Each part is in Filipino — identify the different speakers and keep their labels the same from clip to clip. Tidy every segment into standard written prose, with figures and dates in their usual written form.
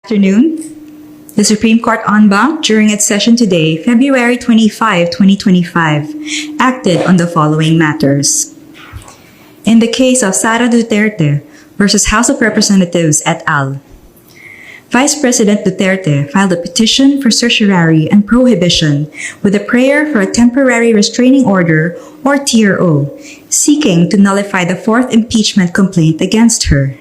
Speaker 1: Afternoon. The Supreme Court en banc, during its session today, February 25, 2025, acted on the following matters. In the case of Sara Duterte versus House of Representatives et al., Vice President Duterte filed a petition for certiorari and prohibition with a prayer for a temporary restraining order, or TRO, seeking to nullify the fourth impeachment complaint against her.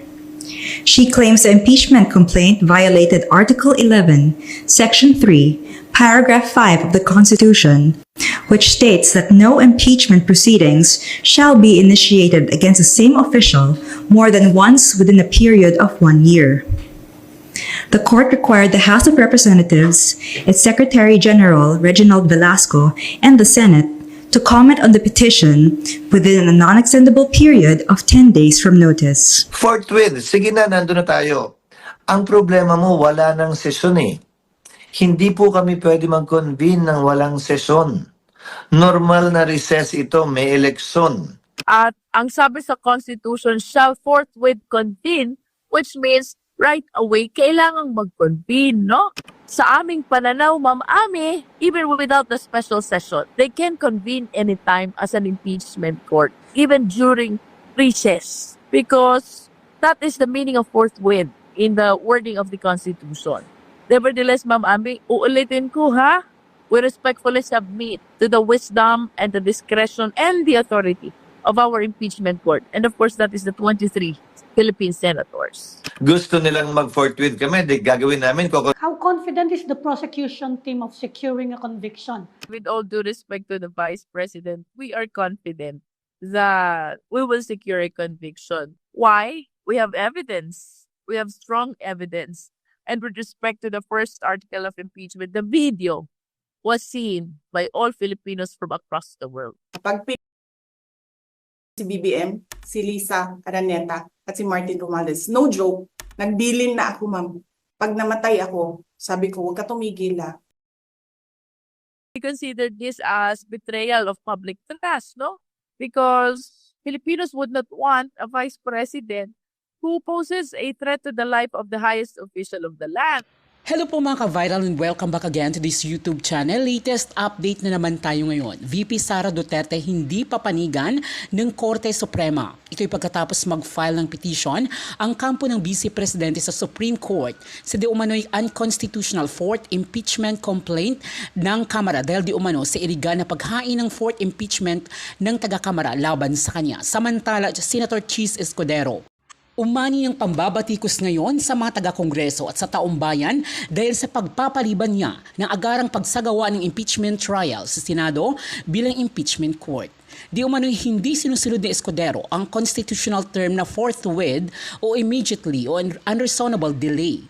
Speaker 1: She claims the impeachment complaint violated Article 11, Section 3, Paragraph 5 of the Constitution, which states that no impeachment proceedings shall be initiated against the same official more than once within a period of 1 year. The court required the House of Representatives, its Secretary General Reginald Velasco, and the Senate to comment on the petition within a non-extendable period of 10 days from notice.
Speaker 2: Forthwith, sige na, nandun na tayo. Ang problema mo, wala ng sesyon eh. Hindi po kami pwede mag-convene ng walang sesyon. Normal na recess ito, may eleksyon.
Speaker 3: At ang sabi sa Constitution, shall forthwith convene, which means right away, kailangang mag-convene, no? Sa aming pananaw, Ma'am Ami, even without the special session, they can convene anytime as an impeachment court, even during recess, because that is the meaning of forthwith in the wording of the Constitution. Nevertheless, Ma'am Ami, uulitin ko ha, we respectfully submit to the wisdom and the discretion and the authority of our impeachment court. And of course, that is the 23 Philippine senators.
Speaker 2: Gusto nilang mag-forthwith kami, di gagawin namin.
Speaker 4: How confident is the prosecution team of securing a conviction?
Speaker 3: With all due respect to the Vice President, we are confident that we will secure a conviction. Why? We have evidence. We have strong evidence. And with respect to the first article of impeachment, the video was seen by all Filipinos from across the world.
Speaker 5: Pag si BBM, si Lisa Araneta, at si Martin Romualdez, no joke, nagbilin na ako, ma'am. Pag namatay ako, sabi ko, huwag ka tumigil ah.
Speaker 3: We consider this as betrayal of public trust, no? Because Filipinos would not want a vice president who poses a threat to the life of the highest official of the land.
Speaker 6: Hello po mga ka-viral and welcome back again to this YouTube channel. Latest update na naman tayo ngayon. VP Sara Duterte hindi papanigan ng Korte Suprema. Ito'y pagkatapos mag-file ng petition ang kampo ng Vice Presidente sa Supreme Court sa di umano'y unconstitutional fourth impeachment complaint ng Kamara dahil di umano sa iriga na paghain ng fourth impeachment ng taga-Kamara laban sa kanya. Samantala, Senator Chis Escudero umani ng pambabatikos ngayon sa mga taga-kongreso at sa taong bayan dahil sa pagpapaliban niya ng agarang pagsagawa ng impeachment trial sa Senado bilang impeachment court. Di umano'y hindi sinusunod ni Escudero ang constitutional term na forthwith o immediately o unreasonable delay.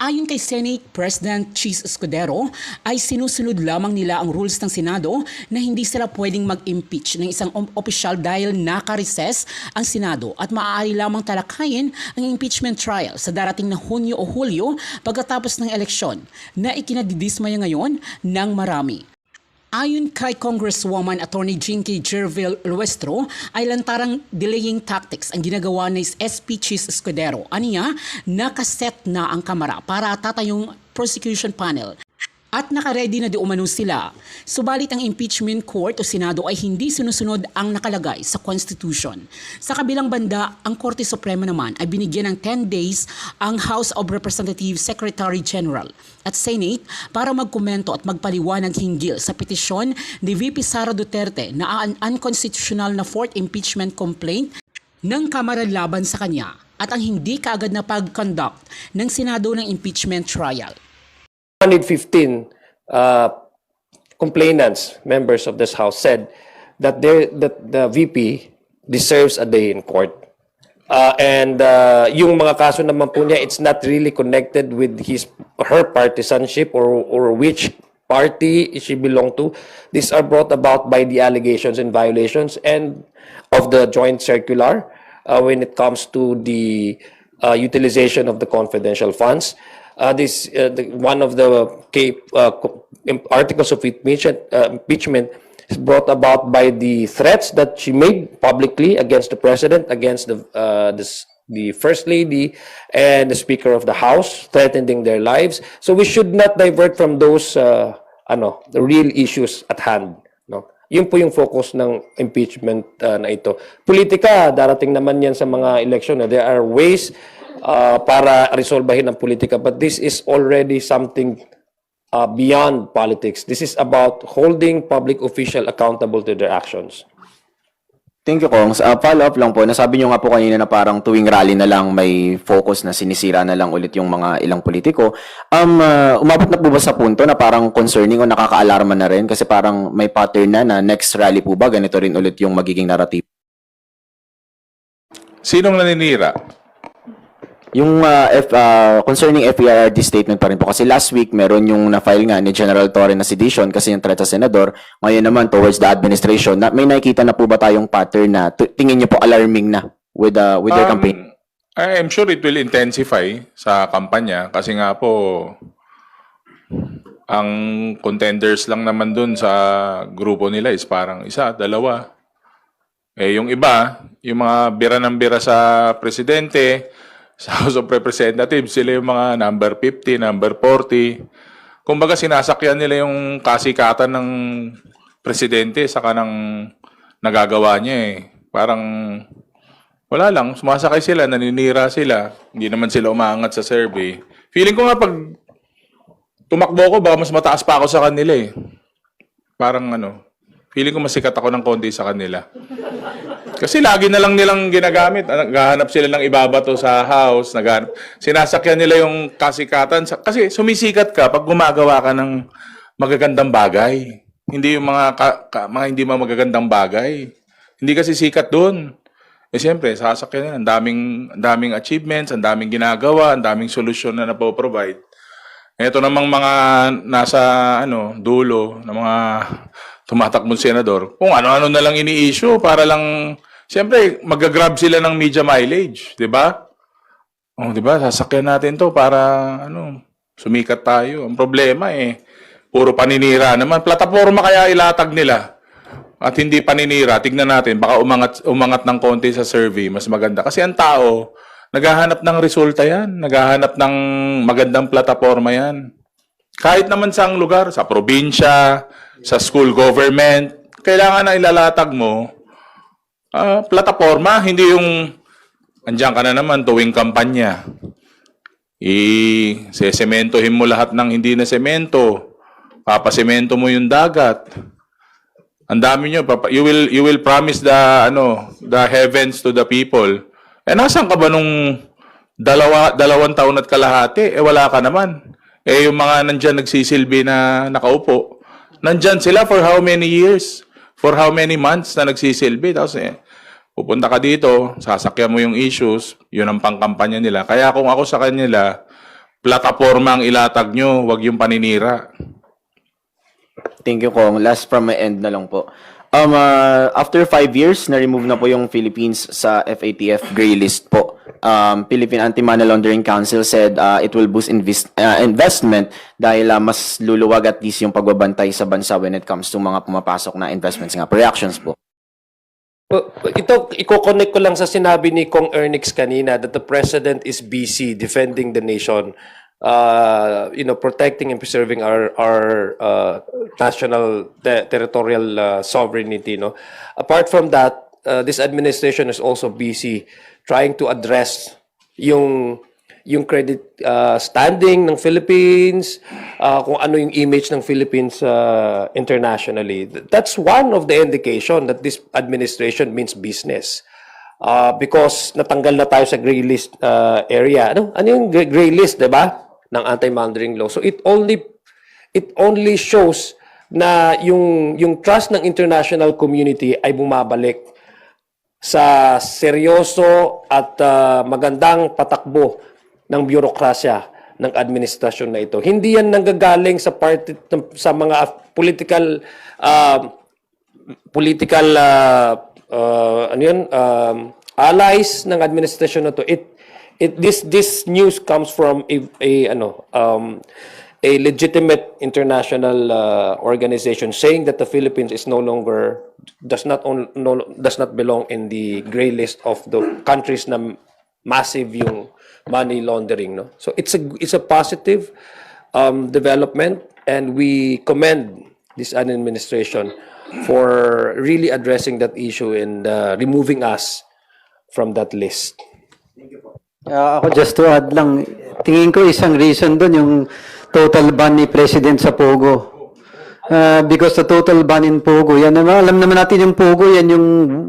Speaker 6: Ayon kay Senate President Chis Escudero, ay sinusunod lamang nila ang rules ng Senado na hindi sila pwedeng mag-impeach ng isang opisyal dahil naka-recess ang Senado at maaari lamang talakayin ang impeachment trial sa darating na Hunyo o Hulyo pagkatapos ng eleksyon na ikinadidismaya ngayon ng marami. Ayon kay Congresswoman Attorney Jinky Jervil Luestro, ay lantarang delaying tactics ang ginagawa ni SP Chis Escudero. Aniya, nakaset na ang Kamara para tatayong prosecution panel. At nakaredy na di umano sila. Subalit ang impeachment court o Senado ay hindi sinusunod ang nakalagay sa Constitution. Sa kabilang banda, ang Korte Suprema naman ay binigyan ng 10 days ang House of Representatives Secretary General at Senate para magkomento at magpaliwanag hinggil sa petisyon ni VP Sara Duterte na unconstitutional na fourth impeachment complaint ng Kamara laban sa kanya at ang hindi kaagad na pag-conduct ng Senado ng impeachment trial.
Speaker 7: 115 complainants, members of this House, said that the VP deserves a day in court. Yung mga kaso naman po niya, it's not really connected with her partisanship or which party she belonged to. These are brought about by the allegations and violations and of the joint circular when it comes to the utilization of the confidential funds. One of the articles of impeachment is brought about by the threats that she made publicly against the president, against the the First Lady and the Speaker of the House, threatening their lives. So we should not divert from those the real issues at hand. No? Yun po yung focus ng impeachment na ito. Politika, darating naman yan sa mga eleksyon. There are ways para resolbahin ang politika, but this is already something beyond politics. This is about holding public official accountable to their actions.
Speaker 8: Thank you, Kongs. Follow-up lang po. Nasabi nyo nga po kanina na parang tuwing rally na lang may focus na sinisira na lang ulit yung mga ilang politiko. Umabot na po ba sa punto na parang concerning o nakaka-alarma na rin? Kasi parang may pattern na next rally po ba, ganito rin ulit yung magiging narrative?
Speaker 9: Sinong naninira?
Speaker 8: Yung concerning FERD statement pa rin po. Kasi last week, meron yung na-file nga ni General Torre na sedition kasi yung threat sa senador. Ngayon naman, towards the administration, may nakikita na po ba tayong pattern na tingin nyo po alarming na with their campaign?
Speaker 9: I'm sure it will intensify sa kampanya kasi nga po, ang contenders lang naman dun sa grupo nila is parang isa, dalawa. Yung iba, yung mga bira ng bira sa presidente, sa House of Representatives, sila yung mga number 50, number 40. Kumbaga sinasakyan nila yung kasikatan ng presidente sa kanang nagagawa niya eh. Parang wala lang, sumasakay sila, naninira sila. Hindi naman sila umaangat sa survey. Feeling ko nga pag tumakbo ko, baka mas mataas pa ako sa kanila eh. Parang feeling ko masikat ako ng konti sa kanila. Kasi lagi na lang nilang ginagamit. Naghahanap sila ng ibabato sa house. Sinasakyan nila yung kasikatan. Kasi sumisikat ka pag gumagawa ka ng magagandang bagay. Hindi yung mga hindi magagandang bagay. Hindi kasi sikat doon. Siyempre, sasakyan nila. Ang daming achievements, ang daming ginagawa, ang daming solusyon na napoprovide. Ito namang mga nasa dulo ng mga tumatakbong senador, kung ano-ano na lang ini-issue para lang, siyempre, mag-grab sila ng media mileage, di ba? Di ba, sasakyan natin to para, sumikat tayo. Ang problema puro paninira naman. Plataforma kaya ilatag nila. At hindi paninira, tignan natin, baka umangat ng konti sa survey, mas maganda. Kasi ang tao, naghahanap ng resulta yan, naghahanap ng magandang plataforma yan. Kahit naman sa lugar, sa probinsya, sa school government, kailangan na ilalatag mo plataforma, hindi yung andyan ka na naman tuwing kampanya. Sesementohin mo lahat ng hindi na semento, papasemento mo yung dagat. Ang dami nyo, you will promise the heavens to the people. Nasaan ka ba nung dalawang taon at kalahati? Wala ka naman. Yung mga nandyan nagsisilbi na nakaupo, nandyan sila for how many years? For how many months na nagsisilbi? Tapos pupunta ka dito, sasakyan mo yung issues, yun ang pangkampanya nila. Kaya kung ako sa kanila, plataforma ang ilatag nyo, wag yung paninira.
Speaker 8: Thank you, Kong. Last from my end na lang po. After 5 years, na-remove na po yung Philippines sa FATF gray list po. Philippine Anti-Money Laundering Council said it will boost investment dahil mas luluwag at least yung pagbabantay sa bansa when it comes to mga pumapasok na investments nga. Reactions po.
Speaker 7: Ito, i-connect ko lang sa sinabi ni Kong Ernix kanina that the President is busy defending the nation, protecting and preserving our national territorial sovereignty. No? Apart from that, this administration is also busy trying to address yung credit standing ng Philippines, kung ano yung image ng Philippines internationally. That's one of the indication that this administration means business. Because natanggal na tayo sa gray list area. Ano yung gray list, 'di ba? Ng anti-money law. So it only shows na yung trust ng international community ay bumabalik sa seryoso at magandang patakbo ng bureaucrasya ng administrasyon na ito. Hindi yan nanggagaling sa mga political allies ng administrasyon na to. This news comes from a legitimate international organization saying that the Philippines is does not belong in the gray list of the countries na massive yung money laundering, no? So it's a positive development, and we commend this administration for really addressing that issue and removing us from that list.
Speaker 10: Ako just to add lang, tingin ko isang reason doon yung total ban ni President sa Pogo. Because the total ban in Pogo, yan naman, alam naman natin yung Pogo, yan yung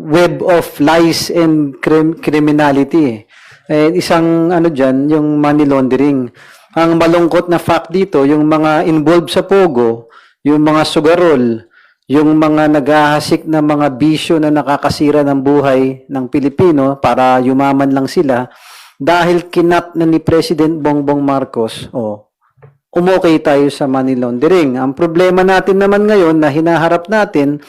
Speaker 10: web of lies and criminality. Isang ano dyan, yung money laundering. Ang malungkot na fact dito, yung mga involved sa Pogo, yung mga sugarol, yung mga naghahasik na mga bisyo na nakakasira ng buhay ng Pilipino para yumaman lang sila, dahil kinap na ni President Bongbong Marcos, umokay tayo sa money laundering. Ang problema natin naman ngayon na hinaharap natin,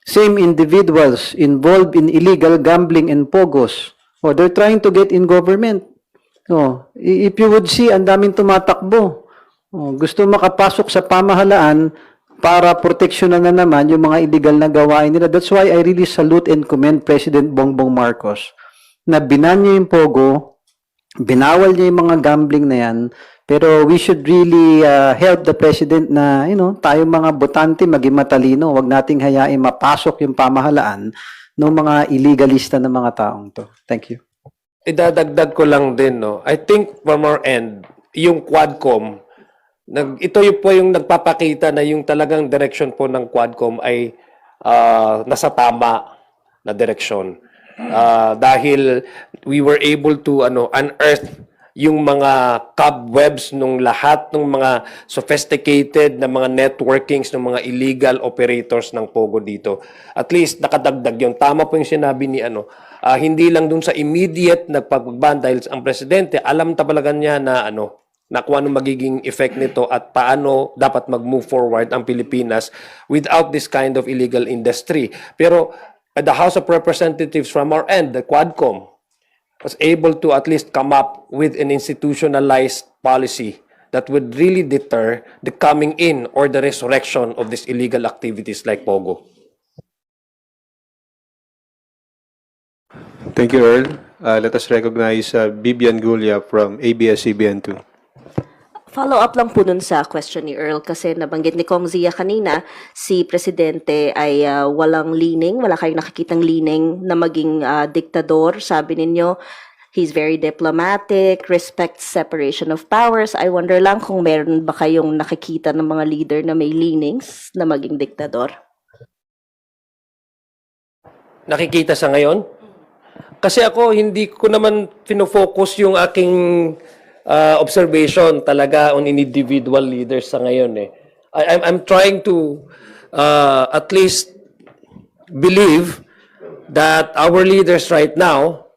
Speaker 10: same individuals involved in illegal gambling and pogos. They're trying to get in government. If you would see, ang daming tumatakbo. Gusto makapasok sa pamahalaan para proteksyonan na naman yung mga illegal na gawain nila. That's why I really salute and commend President Bongbong Marcos na binan niya yung pogo, binawal niya yung mga gambling na yan, pero we should really help the President na, tayo mga botante maging matalino, wag nating hayain mapasok yung pamahalaan ng mga illegalista na mga taong to. Thank you.
Speaker 7: Idadagdag ko lang din, no? I think from our end, yung Quadcom, ito yung po yung nagpapakita na yung talagang direction po ng Quadcom ay nasa tama na direction. Dahil we were able to unearth yung mga cobwebs nung lahat ng mga sophisticated na mga networkings ng mga illegal operators ng Pogo dito. At least nakadagdag yun. Tama po yung sinabi ni hindi lang dun sa immediate nagpagban dahil ang presidente alam talaga niya na na kung ano magiging effect nito at paano dapat mag-move forward ang Pilipinas without this kind of illegal industry. Pero the House of Representatives from our end, the Quadcom, was able to at least come up with an institutionalized policy that would really deter the coming in or the resurrection of these illegal activities like Pogo.
Speaker 11: Thank you, Earl. Let us recognize Bibian Gulia from ABS-CBN2.
Speaker 12: Follow-up lang po nun sa question ni Earl kasi nabanggit ni Kong Zia kanina, si Presidente ay walang lining, wala kayong nakikitang lining na maging diktador. Sabi ninyo, he's very diplomatic, respects separation of powers. I wonder lang kung meron ba kayong nakikita ng mga leader na may leanings na maging diktador?
Speaker 7: Nakikita sa ngayon? Kasi ako, hindi ko naman pinofocus yung aking observation talaga on individual leaders sa ngayon eh. I'm trying to at least believe that our leaders right now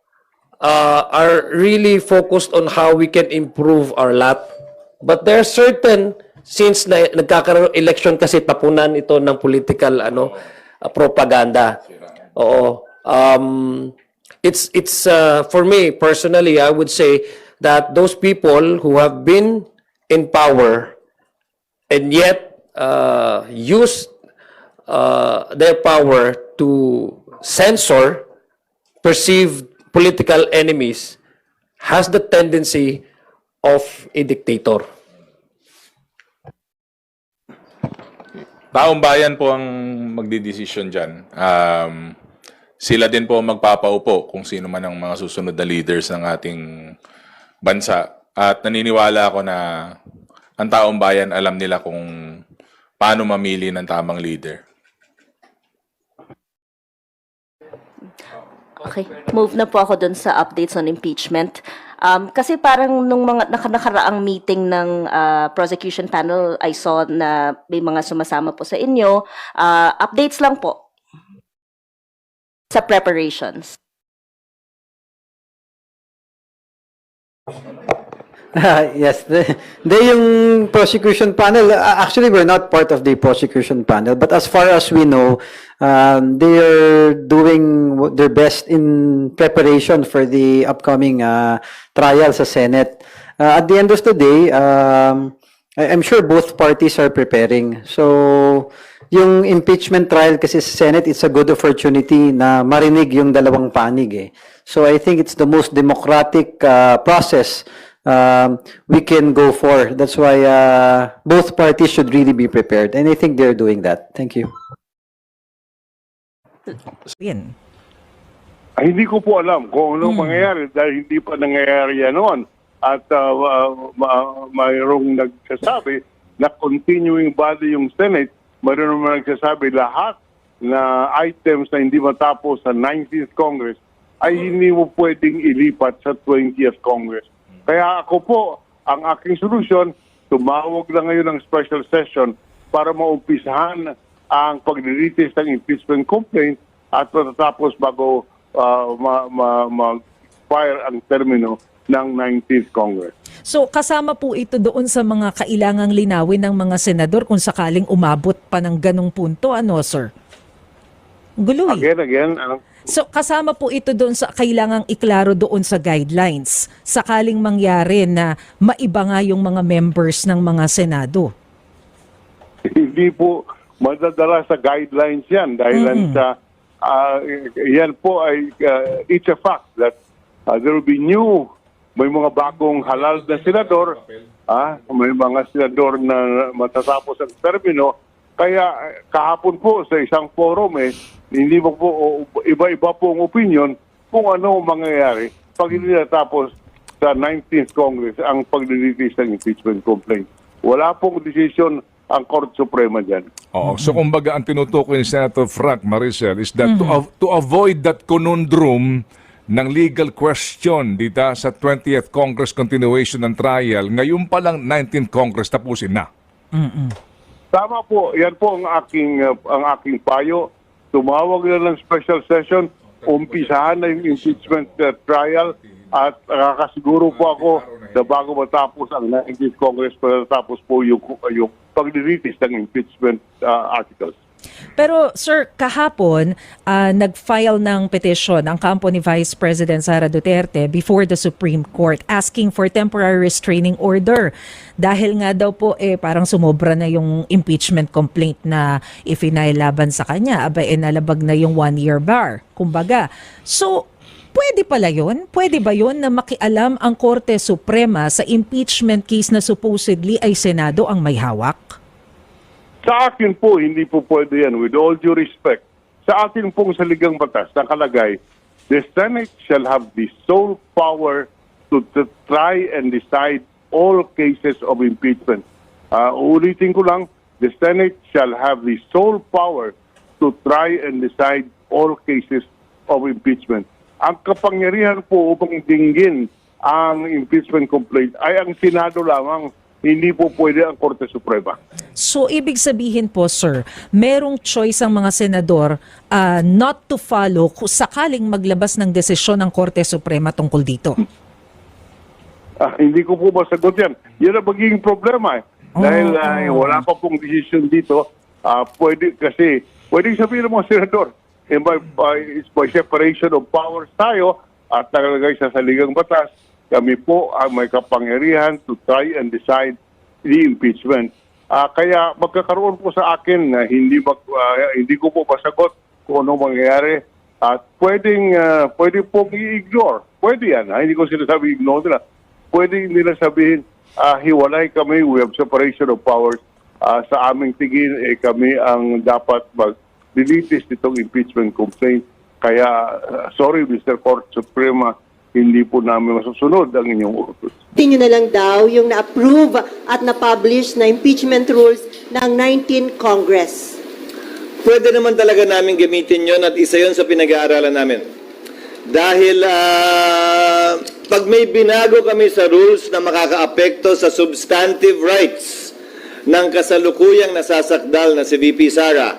Speaker 7: are really focused on how we can improve our lot. But there are certain, since nagkakaroon election kasi tapunan ito ng political propaganda. Oo. It's for me personally, I would say that those people who have been in power and yet used their power to censor perceived political enemies has the tendency of a dictator.
Speaker 9: Taong bayan po ang magdidesisyon dyan. Sila din po magpapaupo kung sino man ang mga susunod na leaders ng ating bansa. At naniniwala ako na ang taong bayan alam nila kung paano mamili ng tamang leader.
Speaker 12: Okay, move na po ako dun sa updates on impeachment. Kasi parang nung mga nakaraang meeting ng prosecution panel, I saw na may mga sumasama po sa inyo. Updates lang po sa preparations.
Speaker 10: Yes, yung prosecution panel, actually we're not part of the prosecution panel, but as far as we know, they are doing their best in preparation for the upcoming trial sa Senate. At the end of the day, I'm sure both parties are preparing. So, yung impeachment trial kasi sa Senate, it's a good opportunity na marinig yung dalawang panig eh. So I think it's the most democratic process we can go for. That's why both parties should really be prepared. And I think they're doing that. Thank you.
Speaker 1: Yan.
Speaker 13: Hindi ko po alam kung anong mangyayari dahil hindi pa nangyayari yan noon. At mayroong nagsasabi na continuing body yung Senate, mayroon naman nagsasabi lahat na items na hindi matapos sa 19th Congress ay hindi mo pwedeng ilipat sa 20th Congress. Kaya ako po, ang aking solusyon, tumawag lang ngayon ng special session para maumpisahan ang pag-release ng impeachment complaint at matatapos bago mag-fire ang termino ng 19th Congress.
Speaker 14: So kasama po ito doon sa mga kailangang linawin ng mga senador kung sakaling umabot pa ng ganong punto, ano sir? Gulo eh.
Speaker 13: Again,
Speaker 14: So kasama po ito doon sa kailangang iklaro doon sa guidelines sakaling mangyari na maiba nga yung mga members ng mga senado.
Speaker 13: Hindi po madadala sa guidelines yan dahil sa yan po ay it's a fact that there will be may mga bagong halal na senador, may mga senador na matatapos ang termino. Kaya kahapon po sa isang forum hindi mo po iba-iba po ang opinion kung ano mangyayari pag hindi natapos sa 19th Congress ang pag-release ng impeachment complaint. Wala pong decision ang Korte Suprema dyan.
Speaker 15: Oo. So kumbaga ang tinutukoy ni Senator Frank Maricel is that to avoid that conundrum ng legal question dito sa 20th Congress continuation ng trial, ngayon pa lang 19th Congress tapusin na.
Speaker 13: Tama po. Yan po ang aking payo. Tumawag na ng special session, umpisahan na yung impeachment trial at nakakasiguro po ako na bago matapos ang 19th Congress, matapos po yung pag-release ng impeachment articles.
Speaker 14: Pero sir, kahapon nag-file ng petition ang kampo ni Vice President Sara Duterte before the Supreme Court asking for temporary restraining order dahil nga daw po parang sumobra na yung impeachment complaint na ifinailaban sa kanya, nalabag na yung 1-year bar, kumbaga. So pwede pala yun? Pwede ba yun na makialam ang Korte Suprema sa impeachment case na supposedly ay Senado ang may hawak?
Speaker 13: Sa akin po, hindi po pwede yan. With all due respect, sa atin pong saligang batas nakalagay, the Senate shall have the sole power to try and decide all cases of impeachment. Ulitin ko lang, the Senate shall have the sole power to try and decide all cases of impeachment. Ang kapangyarihan po upang dinggin ang impeachment complaint ay ang Senado lamang. Hindi po pwede ang Korte Suprema.
Speaker 14: So, ibig sabihin po, sir, merong choice ang mga senador not to follow kung sakaling maglabas ng desisyon ng Korte Suprema tungkol dito?
Speaker 13: Hindi ko po masagot yan. Yan ang magiging problema. Dahil wala pa pong desisyon dito, pwede sabihin ng mga senador, by separation of powers tayo at nakalagay sa saligang batas, kami po ang may kapangyarihan to try and decide the impeachment. Kaya magkakaroon po sa akin na hindi ko po masagot kung ano mangyayari at pwede pong i-ignore. Pwede yan. Hindi ko sinasabi ignore nila. Pwede nila sabihin, hiwalay kami, we have separation of powers. Sa aming tingin, kami ang dapat mag-delete nitong impeachment complaint. Kaya, sorry Mr. Court Suprema, hindi po namin masusunod ang inyong utos.
Speaker 16: Tingin na lang daw yung na-approve at na-publish na impeachment rules ng 19th Congress.
Speaker 17: Pwede naman talaga namin gamitin yon at isa yon sa pinag-aaralan namin. Dahil pag may binago kami sa rules na makakaapekto sa substantive rights ng kasalukuyang nasasakdal na si VP Sara,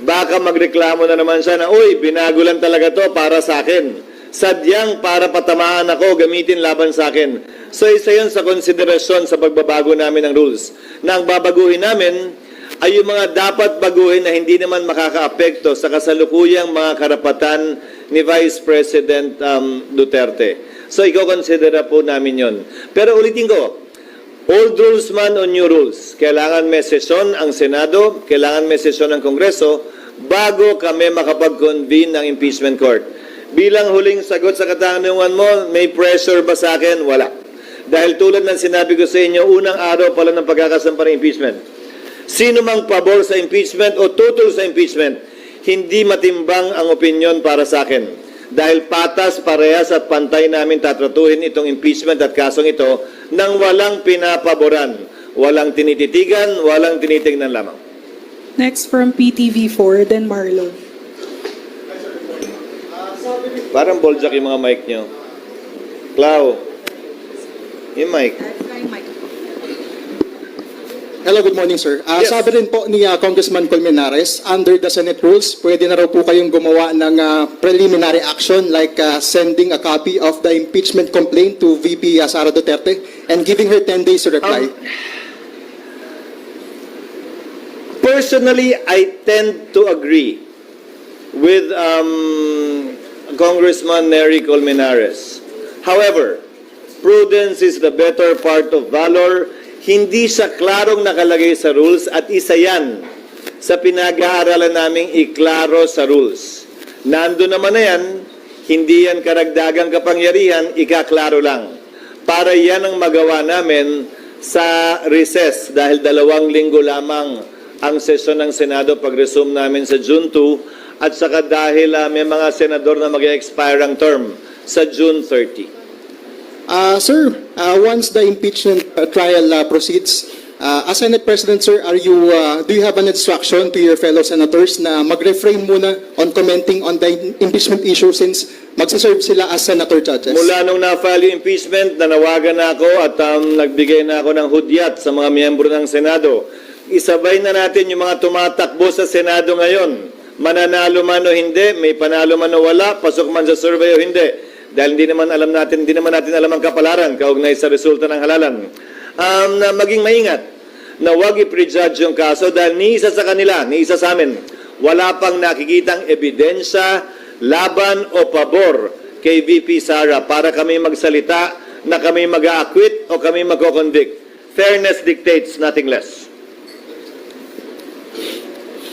Speaker 17: baka magreklamo na naman siya na, uy, binago lang talaga to para sa akin. Sadyang para patamaan ako, gamitin laban sa akin. So isa yun sa konsiderasyon sa pagbabago namin ng rules. Na ang babaguhin namin ay yung mga dapat baguhin na hindi naman makakaapekto sa kasalukuyang mga karapatan ni Vice President Duterte. So i-considera po namin yon. Pero ulitin ko, old rules man o new rules, kailangan may sesyon ang Senado, kailangan may sesyon ang Kongreso bago kami makapag-convene ng impeachment court. Bilang huling sagot sa katanungan mo, may pressure ba sa akin? Wala. Dahil tulad ng sinabi ko sa inyo, unang araw pala ng pagkakasampa ng impeachment. Sino mang pabor sa impeachment o tutol sa impeachment, hindi matimbang ang opinyon para sa akin. Dahil patas, parehas at pantay namin tatratuhin itong impeachment at kasong ito nang walang pinapaboran, walang tinititigan, walang tinitingnan lamang.
Speaker 5: Next from PTV4, then Marlon.
Speaker 17: Parang boljak yung mga mic nyo. Clau, yung mic.
Speaker 18: Hello, good morning, sir.
Speaker 17: Yes.
Speaker 18: Sabi rin po ni Congressman Colmenares, under the Senate rules, pwede na raw po kayong gumawa ng preliminary action like sending a copy of the impeachment complaint to VP Sara Duterte and giving her 10 days to reply.
Speaker 17: Personally, I tend to agree with Congressman Nery Colmenares. However, prudence is the better part of valor. Hindi siya klarong nakalagay sa rules at isa yan sa pinag-aaralan naming iklaro sa rules. Nando naman na yan, hindi yan karagdagang kapangyarihan, ikaklaro lang. Para yan ang magawa namin sa recess dahil 2 linggo lamang ang sesyon ng Senado pag-resume namin sa June 2 at saka dahil may mga senador na mag-expire ang term sa June 30.
Speaker 18: Sir, once the impeachment trial proceeds, as Senate President, sir, do you have an instruction to your fellow senators na mag-refrain muna on commenting on the impeachment issue since magsaserve sila as senator judges?
Speaker 17: Mula nung na-file yung impeachment, nanawagan na ako at nagbigay na ako ng hudyat sa mga miyembro ng Senado. Isabay na natin yung mga tumatakbo sa Senado ngayon. Mananalo man o hindi, may panalo man o wala, pasok man sa survey o hindi. Dahil hindi naman natin alam ang kapalaran kaugnay sa resulta ng halalan. Na maging maingat na huwag i-prejudge yung kaso dahil ni isa sa kanila, ni isa sa amin, wala pang nakikitang ebidensya, laban o pabor kay VP Sara para kami magsalita na kami mag-a-acquit o kami magko-convict. Fairness dictates, nothing less.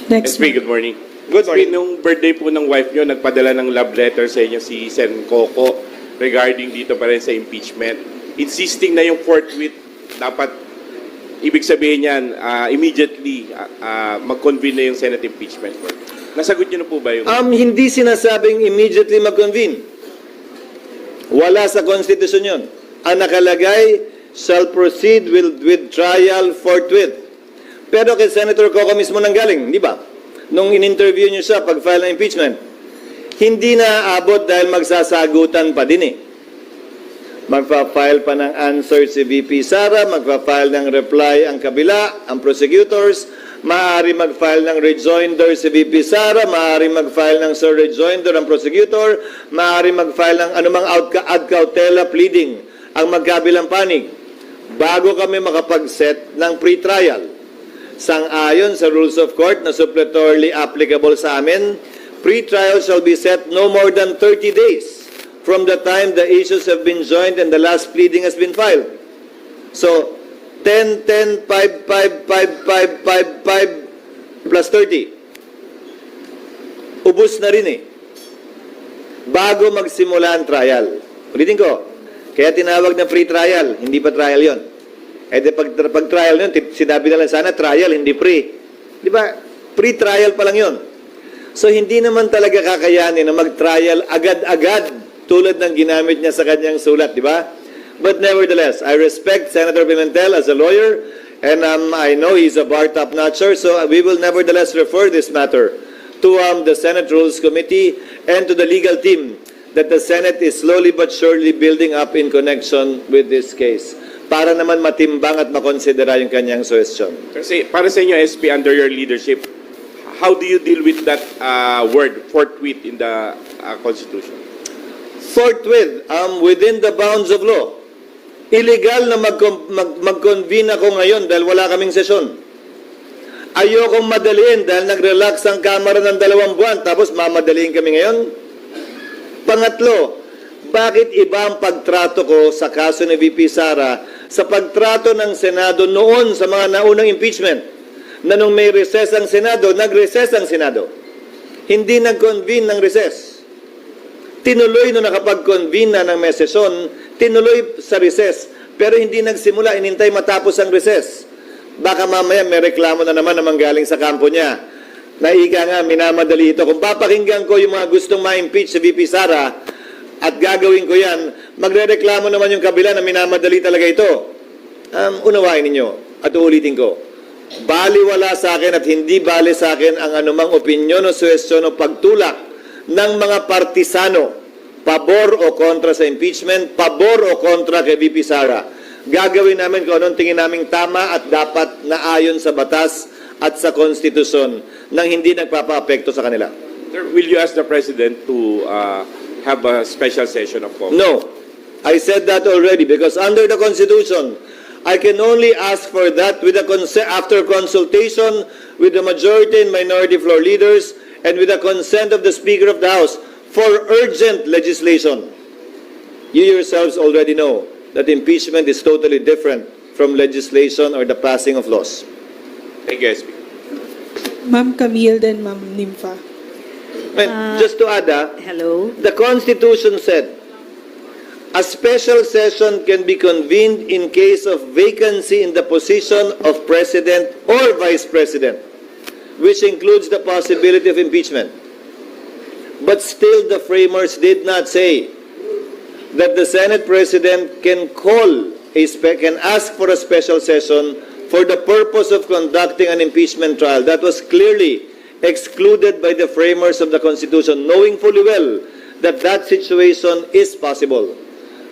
Speaker 5: Next.
Speaker 19: Good morning.
Speaker 17: Good morning.
Speaker 19: Nung birthday po ng wife nyo, nagpadala ng love letter sa inyo si Sen Coco regarding dito pa rin sa impeachment. Insisting na yung forthwith dapat, ibig sabihin yan, immediately mag-convene na yung Senate impeachment court. Nasagot nyo na po ba yung...
Speaker 17: Hindi sinasabing immediately mag-convene. Wala sa Constitution yun. Ang nakalagay, shall proceed with trial forthwith. Pero kay Senator Coco mismo nanggaling, di ba? Nung in-interview niyo siya pag-file ng impeachment, hindi na aabot dahil magsasagutan pa din eh. Magpa-file pa ng answer si VP Sara, magpa-file ng reply ang kabila, ang prosecutors, maaari mag-file ng rejoinder si VP Sara, maaari mag-file ng sir rejoinder ang prosecutor, maaari mag-file ng anumang ad cautela pleading ang magkabilang panig bago kami makapag-set ng pre-trial. Sang-ayon sa rules of court na suppletorily applicable sa amin, pre-trial shall be set no more than 30 days from the time the issues have been joined and the last pleading has been filed. So, 10, 10, 5, 5, 5, 5, 5, 5, plus 30. Ubus na rin eh. Bago magsimula ang trial. Ulitin ko, kaya tinawag na pre-trial, hindi pa trial yon. Eh di pag trial yun, sinabi na lang sana trial, hindi pre. Di ba? Pre-trial pa lang yun. So hindi naman talaga kakayanin na mag-trial agad-agad tulad ng ginamit niya sa kanyang sulat, di ba? But nevertheless, I respect Senator Pimentel as a lawyer and I know he's a bar top-notcher, so we will nevertheless refer this matter to the Senate Rules Committee and to the legal team that the Senate is slowly but surely building up in connection with this case, para naman matimbang at makonsidera yung kanyang suggestion.
Speaker 19: Kasi para sa inyo, SP, under your leadership, how do you deal with that word, forthwith, in the Constitution?
Speaker 17: Forthwith, within the bounds of law. Illegal na mag-convene ako ngayon dahil wala kaming sesyon. Ayokong madaliin dahil nag-relax ang Kamara ng 2 buwan tapos mamadaliin kami ngayon. Pangatlo, bakit iba ang pagtrato ko sa kaso ni VP Sara sa pagtrato ng Senado noon sa mga naunang impeachment na nung may recess ang Senado, nag-recess ang Senado. Hindi nag-convene ng recess. Tinuloy nung nakapag-convene na ng may sesyon, tinuloy sa recess, pero hindi nagsimula, inintay matapos ang recess. Baka mamaya may reklamo na naman manggaling sa kampo niya. Naika nga, minamadali ito. Kung papakinggan ko yung mga gustong ma-impeach si VP Sara at gagawin ko yan, magre-reklamo naman yung kabila na minamadali talaga ito. Unawain ninyo at uulitin ko. Baliwala sa akin at hindi bali sa akin ang anumang opinyon o suwestyon o pagtulak ng mga partisano, pabor o kontra sa impeachment, pabor o kontra kay VP Sara. Gagawin namin kung anong tingin naming tama at dapat na ayon sa batas at sa konstitusyon nang hindi nagpapa-apekto sa kanila.
Speaker 19: Sir, will you ask the President to have a special session of Congress?
Speaker 17: No. I said that already because under the Constitution, I can only ask for that with after consultation with the majority and minority floor leaders and with the consent of the Speaker of the House for urgent legislation. You yourselves already know that impeachment is totally different from legislation or the passing of laws.
Speaker 19: Thank you, SP.
Speaker 5: Ma'am Camille, then Ma'am Nympha.
Speaker 17: Just to add,
Speaker 12: Hello.
Speaker 17: the Constitution said, a special session can be convened in case of vacancy in the position of President or Vice President, which includes the possibility of impeachment. But still, the framers did not say that the Senate President can can ask for a special session for the purpose of conducting an impeachment trial. That was clearly excluded by the framers of the Constitution, knowing fully well that that situation is possible.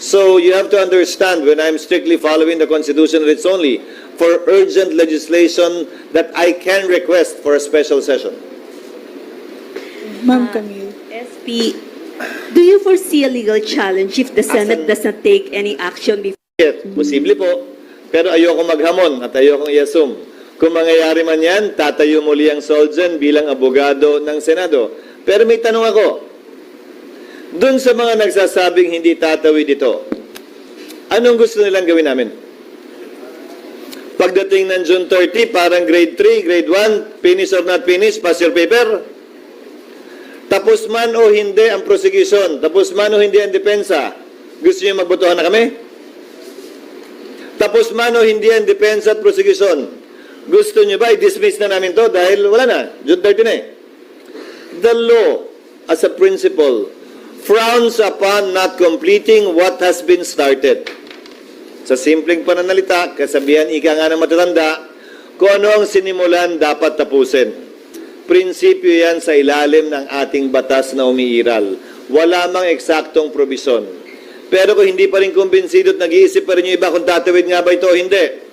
Speaker 17: So you have to understand, when I'm strictly following the Constitution, it's only for urgent legislation that I can request for a special session.
Speaker 5: Ma'am Camille.
Speaker 12: SP, do you foresee a legal challenge if the Senate does not take any action before?
Speaker 17: Yes, posible po. Pero ayoko maghamon at ayoko i-assume. Kung mangyayari man yan, tatayo muli ang Solzen bilang abogado ng Senado. Pero may tanong ako. Doon sa mga nagsasabing hindi tatawid ito, anong gusto nilang gawin namin? Pagdating ng June 30, parang grade 3, grade 1, finish or not finish, pass your paper. Tapos man o hindi ang prosecution, tapos man o hindi ang depensa, gusto niyo magbotohan na kami? Tapos man o hindi ang depensa at prosecution, gusto niyo ba i-dismiss na namin to dahil wala na, June 30 na eh. The law, as a principle, frowns upon not completing what has been started. Sa simpleng pananalita, kasabihan ika nga ng matatanda, kung ano ang sinimulan dapat tapusin. Prinsipyo yan sa ilalim ng ating batas na umiiral. Wala mang eksaktong probisyon. Pero kung hindi pa rin kumbinsido at nag-iisip pa rin yung iba kung tatawid nga ba ito o hindi,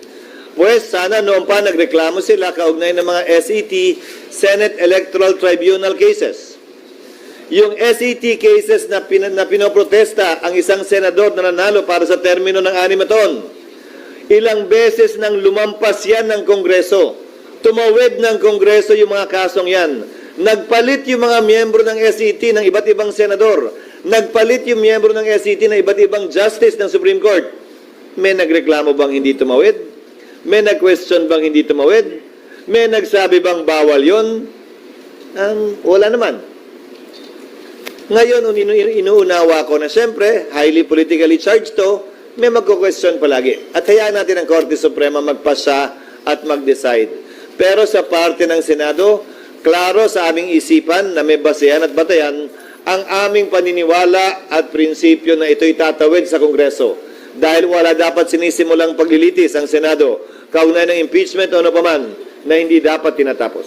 Speaker 17: pues sana noon pa nagreklamo sila kaugnay ng mga SET, Senate Electoral Tribunal cases. Yung SET cases na pinoprotesta ang isang senador na nanalo para sa termino ng 6 na taon. Ilang beses nang lumampas yan ng Kongreso. Tumawid ng Kongreso yung mga kasong yan. Nagpalit yung mga miyembro ng SET ng iba't ibang senador. Nagpalit yung miyembro ng SET ng iba't ibang justice ng Supreme Court. May nagreklamo bang hindi tumawid? May nag-question bang hindi tumawid? May nagsabi bang bawal yun? Wala naman. Ngayon, inuunawa ko na siyempre, highly politically charged to, may magko-question palagi. At hayaan natin ang Korte Suprema magpasya at mag-decide. Pero sa parte ng Senado, klaro sa aming isipan na may basehan at batayan ang aming paniniwala at prinsipyo na ito'y tatawid sa Kongreso. Dahil wala dapat sinisimulang paglilitis ang Senado, kaugnay ng impeachment o ano paman, na hindi dapat tinatapos.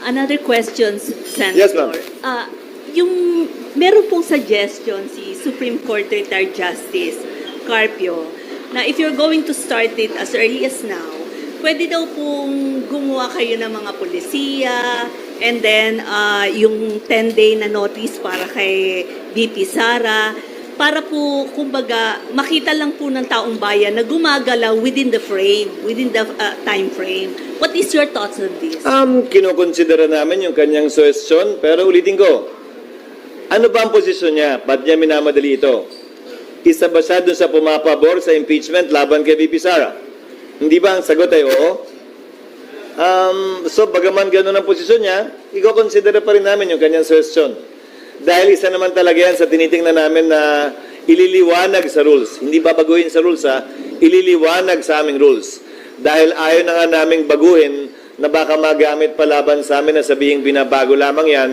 Speaker 12: Another question, Senator.
Speaker 17: Yes, ma'am.
Speaker 12: Yung meron pong suggestion si Supreme Court Retired Justice Carpio na if you're going to start it as early as now, pwede daw pong gumawa kayo ng mga polisiya and then yung 10-day na notice para kay VP Sara para po, kumbaga, makita lang po ng taong bayan na gumagalaw within the frame, within the time frame. What is your thoughts on this?
Speaker 17: Kinokonsidera namin yung kanyang suggestion, pero ulitin ko, ano ba ang posisyon niya? Ba't niya minamadali ito? Isa ba siya dun sa pumapabor sa impeachment laban kay VP Sara? Hindi ba ang sagot ay oo? So, bagaman gano'n ang posisyon niya, i-consider pa rin namin yung kanyang suggestion. Dahil isa naman talaga yan sa tinitingnan namin na ililiwanag sa rules. Hindi babaguhin sa rules ha, ililiwanag sa aming rules. Dahil ayaw na nga naming baguhin na baka magamit palaban sa amin na sabihing binabago lamang yan